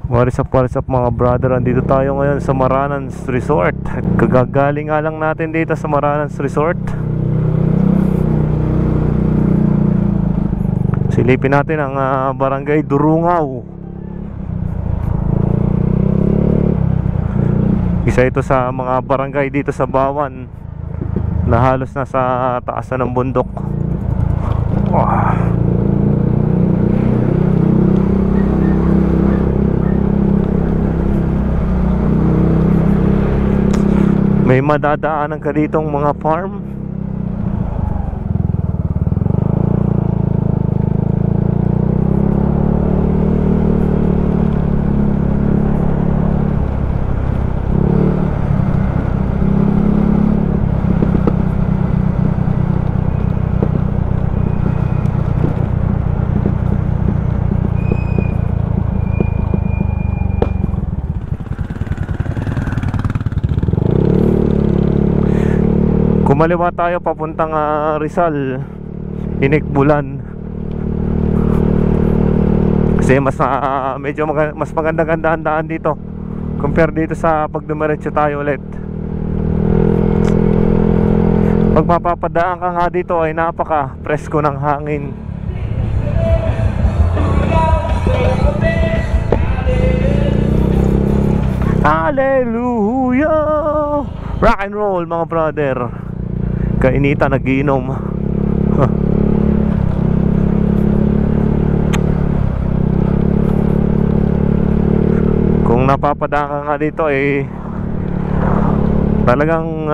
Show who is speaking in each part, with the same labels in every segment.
Speaker 1: What is up mga brother, andito tayo ngayon sa Maranans Resort. Kagagaling nga lang natin dito sa Maranans Resort. Silipin natin ang Barangay Durungaw. Isa ito sa mga barangay dito sa Bawan na halos nasa taas na ng bundok. Wow. May madadaanan ka ditong mga farm. Kumaliwa tayo papuntang Rizal, Inikbulan. Kasi medyo mas maganda-gandaan daan dito compare dito sa pag dumiretso tayo ulit. Pag mapapadaan ka nga dito ay napaka presko ng hangin. Hallelujah! Rock and roll mga brother. Kainita, nagiinom. Kung napapadaan ka nga dito talagang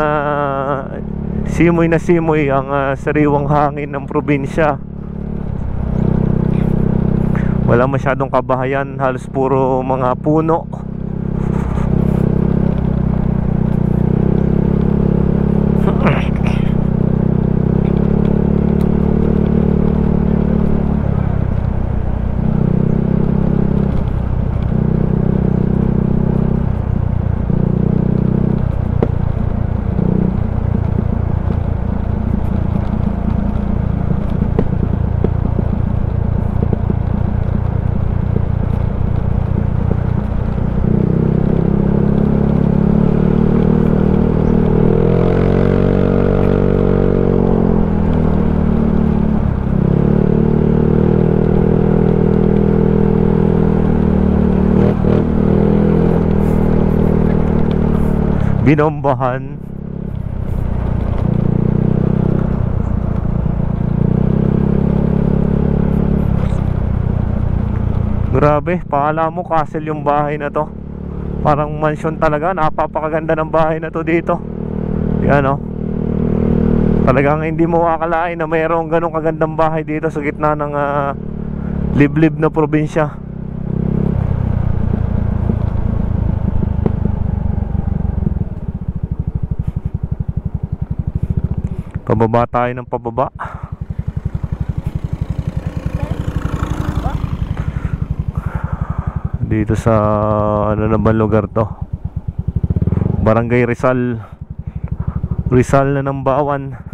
Speaker 1: simoy na simoy ang sariwang hangin ng probinsya. Wala masyadong kabahayan, halos puro mga puno. Binombahan. Grabe, paala mo castle yung bahay na to. Parang mansion talaga, napapakaganda ng bahay na to dito. Yan o. Talagang hindi mo akalain na mayroong ganong kagandang bahay dito sa gitna ng liblib na probinsya. Pababa tayo ng pababa. Dito sa ano naman lugar to? Barangay Rizal. Rizal na ng Bawan.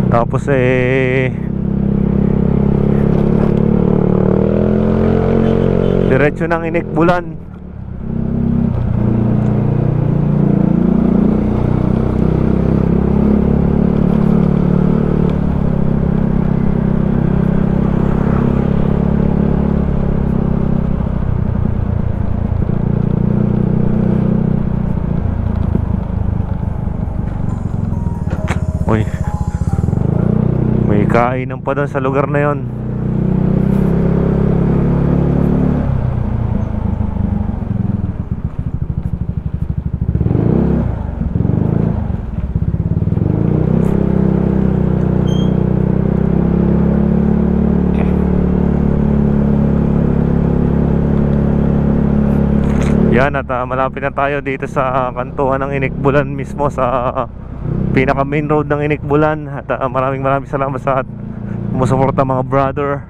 Speaker 1: Tapos diretso ng Inikbulan. Uy, may kainan pa doon sa lugar na yon. Yan, at malapit na tayo dito sa kantuhan ng Inikbulan mismo, sa pinaka main road ng Inikbulan. At maraming salamat sa sumusuporta mga brother.